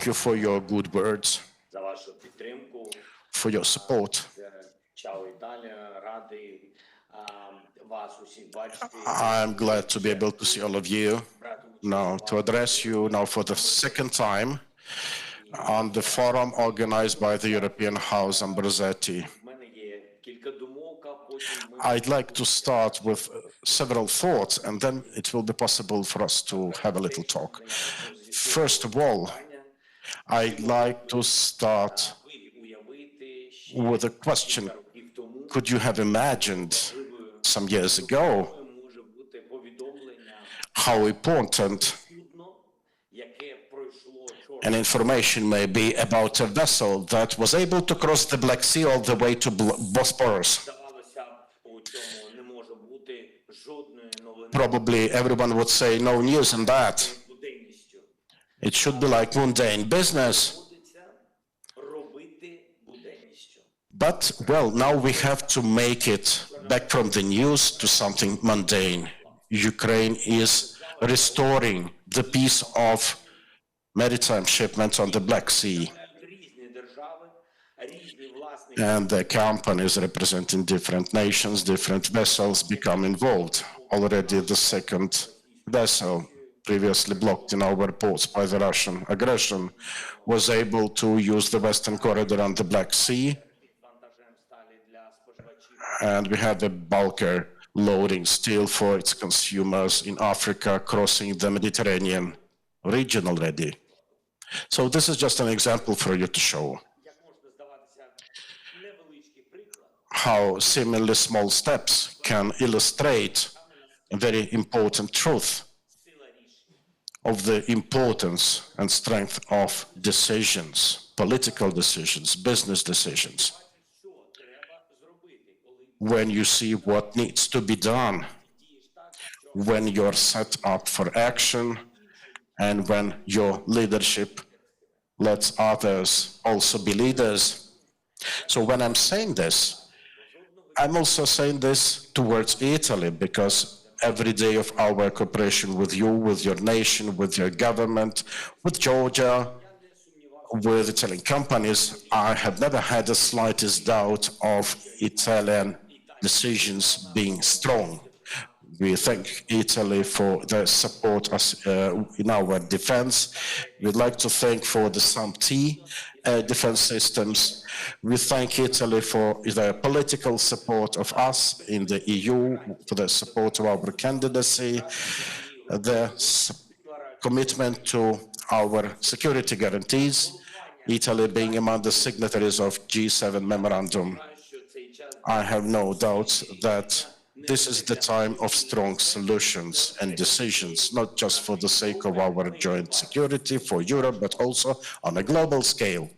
Thank you for your good words, for your support. I'm glad to be able to see all of you now, to address you now for the second time on the forum organized by the European House Ambrosetti. I'd like to start with several thoughts, and then it will be possible for us to have a little talk. First of all, I'd like to start with a question. Could you have imagined some years ago how important an information may be about a vessel that was able to cross the Black Sea all the way to Bosporus? Probably everyone would say no news in that. It should be like mundane business. But, well, now we have to make it back from the news to something mundane. Ukraine is restoring the peace of maritime shipments on the Black Sea. And the companies representing different nations, different vessels become involved. Already the second vessel, previously blocked in our ports by the Russian aggression, was able to use the Western corridor on the Black Sea. And we had the bulker loading steel for its consumers in Africa, crossing the Mediterranean region already. So this is just an example for you to show how seemingly small steps can illustrate a very important truth of the importance and strength of decisions, political decisions, business decisions. When you see what needs to be done, when you're set up for action, and when your leadership lets others also be leaders. So when I'm saying this, I'm also saying this towards Italy, because every day of our cooperation with you, with your nation, with your government, with Georgia, with Italian companies, I have never had the slightest doubt of Italian decisions being strong. We thank Italy for their support in our defense. We'd like to thank for the SAMP-T defense systems. We thank Italy for their political support of us in the EU, for the support of our candidacy, their commitment to our security guarantees, Italy being among the signatories of G7 memorandum. I have no doubt that this is the time of strong solutions and decisions, not just for the sake of our joint security for Europe, but also on a global scale.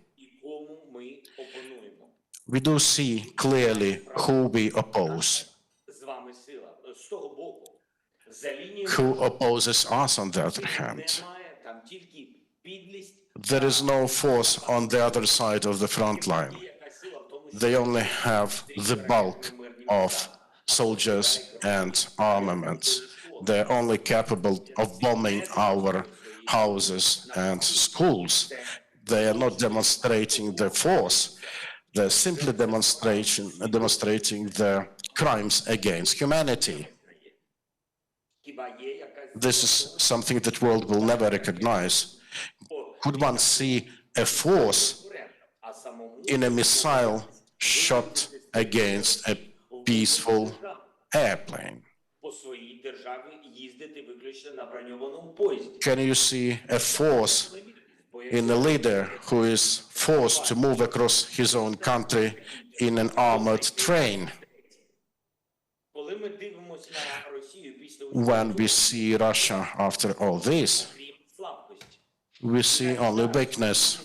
We do see clearly who we oppose. Who opposes us, on the other hand. There is no force on the other side of the front line. They only have the bulk of soldiers and armaments. They're only capable of bombing our houses and schools. They are not demonstrating their force. They're simply demonstrating their crimes against humanity. This is something that the world will never recognize. Could one see a force in a missile shot against a peaceful airplane? Can you see a force in a leader who is forced to move across his own country in an armored train? When we see Russia after all this, we see only weakness.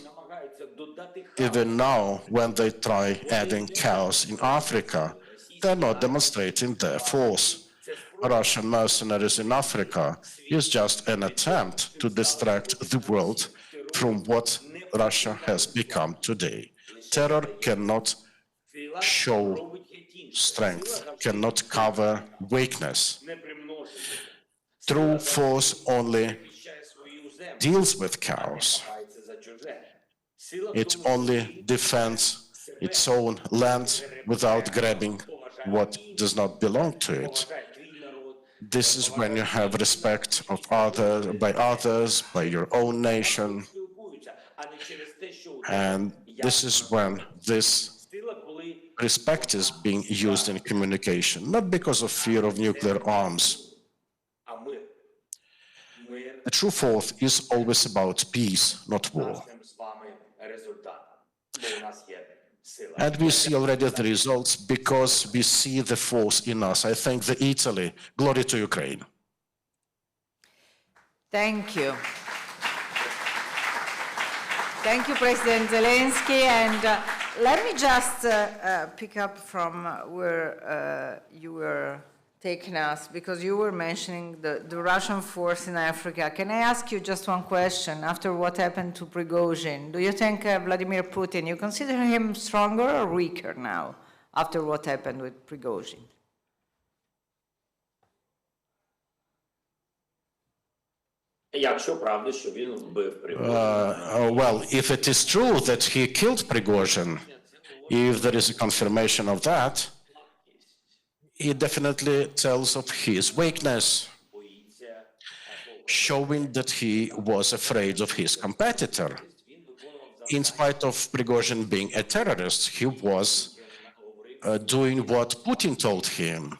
Even now, when they try adding chaos in Africa, they're not demonstrating their force. Russian mercenaries in Africa is just an attempt to distract the world from what Russia has become today. Terror cannot show strength, cannot cover weakness. True force only deals with chaos. It only defends its own land without grabbing what does not belong to it. This is when you have respect of others, by your own nation, and this is when this respect is being used in communication, not because of fear of nuclear arms. The true force is always about peace, not war. And we see already the results because we see the force in us. I thank the Italy. Glory to Ukraine. Thank you. Thank you, President Zelensky. And let me just pick up from where you were taking us, because you were mentioning the Russian force in Africa. Can I ask you just one question? After what happened to Prigozhin, do you think Vladimir Putin, you consider him stronger or weaker now after what happened with Prigozhin? Well, if it is true that he killed Prigozhin, if there is a confirmation of that, it definitely tells of his weakness, showing that he was afraid of his competitor. In spite of Prigozhin being a terrorist, he was doing what Putin told him.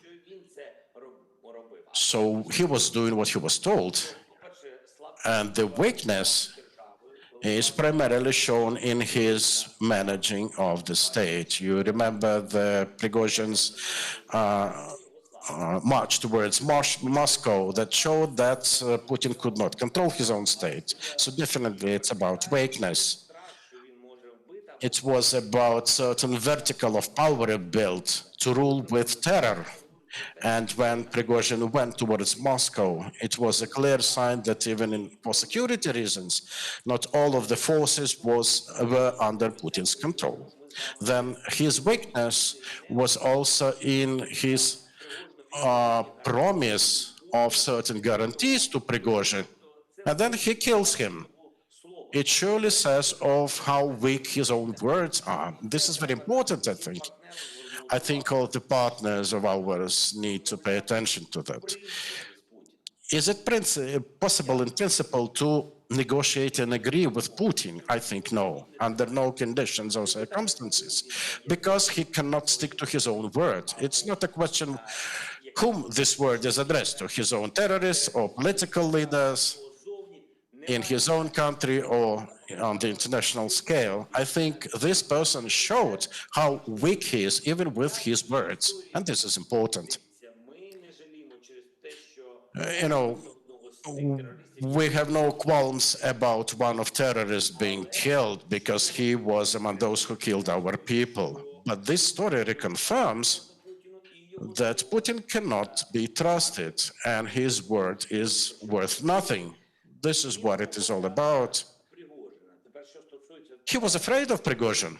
So he was doing what he was told. And the weakness is primarily shown in his managing of the state. You remember the Prigozhin's march towards Moscow that showed that Putin could not control his own state. So definitely it's about weakness. It was about certain vertical of power built to rule with terror. And when Prigozhin went towards Moscow, it was a clear sign that even for security reasons, not all of the forces were under Putin's control. Then his weakness was also in his promise of certain guarantees to Prigozhin, and then he kills him. It surely says of how weak his own words are. This is very important, I think. I think all the partners of ours need to pay attention to that. Is it possible in principle to negotiate and agree with Putin? I think no, under no conditions or circumstances, because he cannot stick to his own word. It's not a question whom this word is addressed to, his own terrorists or political leaders in his own country or on the international scale. I think this person showed how weak he is, even with his words, and this is important. We have no qualms about one of terrorists being killed because he was among those who killed our people. But this story reconfirms that Putin cannot be trusted and his word is worth nothing. This is what it is all about. He was afraid of Prigozhin.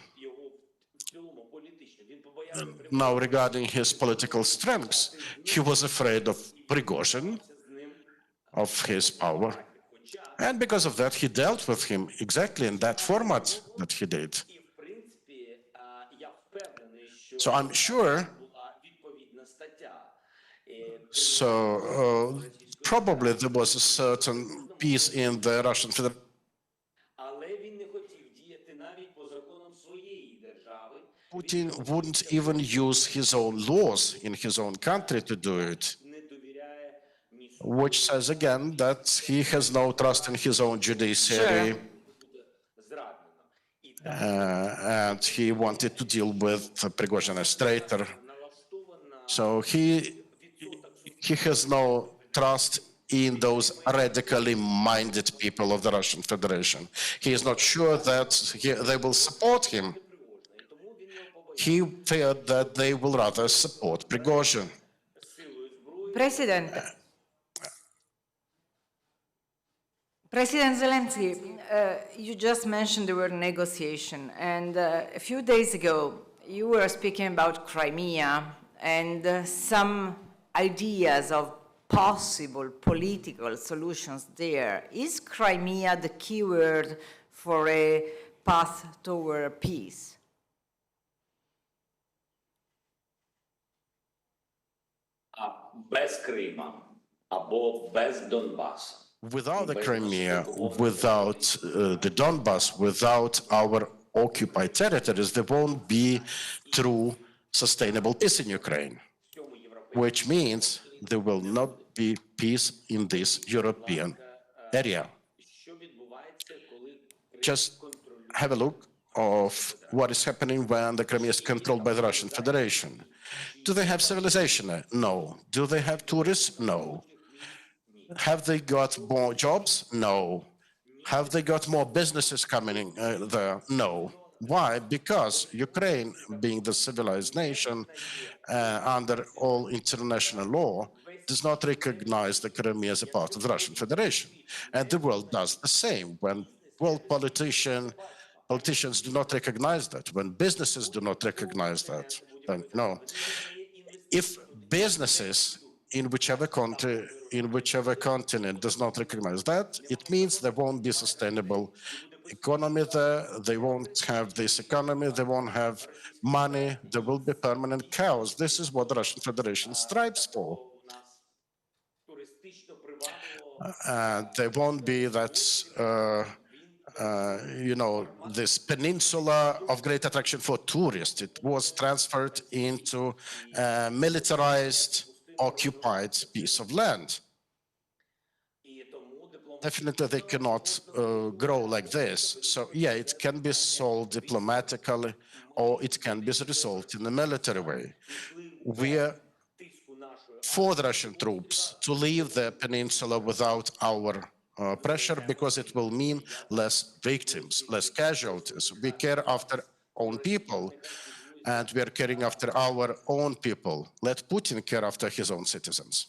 Now, regarding his political strengths, he was afraid of Prigozhin, of his power. And because of that, he dealt with him exactly in that format that he did. So I'm sure, probably there was a certain peace in the Russian Federation. Putin wouldn't even use his own laws in his own country to do it, which says again that he has no trust in his own judiciary. And he wanted to deal with Prigozhin as traitor. So he has no trust in those radically minded people of the Russian Federation. He is not sure that they will support him. He feared that they will rather support Prigozhin. President Zelensky, you just mentioned the word negotiation, and a few days ago you were speaking about Crimea and some ideas of possible political solutions there. Is Crimea the key word for a path toward peace? Без Крима або без Донбасу. Without the Crimea, without the Donbas, without our occupied territories, there won't be true sustainable peace in Ukraine, which means there will not be peace in this European area. Just have a look of what is happening when the Crimea is controlled by the Russian Federation. Do they have civilization? No. Do they have tourists? No. Have they got more jobs? No. Have they got more businesses coming in there? No. Why? Because Ukraine, being the civilized nation under all international law, does not recognize the Crimea as a part of the Russian Federation. And the world does the same. When world politicians do not recognize that, when businesses do not recognize that, then no. If businesses in whichever country, in whichever continent does not recognize that, it means there won't be sustainable economy there, they won't have this economy, they won't have money, there will be permanent chaos. This is what the Russian Federation strives for. There won't be that, this peninsula of great attraction for tourists. It was transferred into a militarized, occupied piece of land. Definitely they cannot grow like this. So yeah, it can be solved diplomatically or it can be resolved in a military way. We are for the Russian troops to leave the peninsula without our pressure, because it will mean less victims, less casualties. We care after own people, and we are caring after our own people. Let Putin care after his own citizens.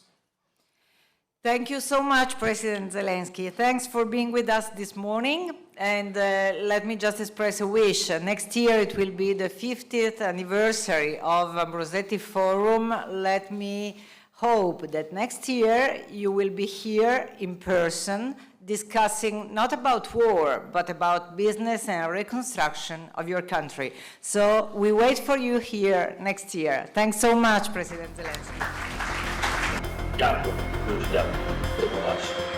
Thank you so much, President Zelensky. Thanks for being with us this morning. And let me just express a wish. Next year it will be the 50th anniversary of Ambrosetti Forum. Let me hope that next year you will be here in person discussing not about war, but about business and reconstruction of your country. So we wait for you here next year. Thanks so much, President Zelensky. Дякую. Дуже дякую. До побачення.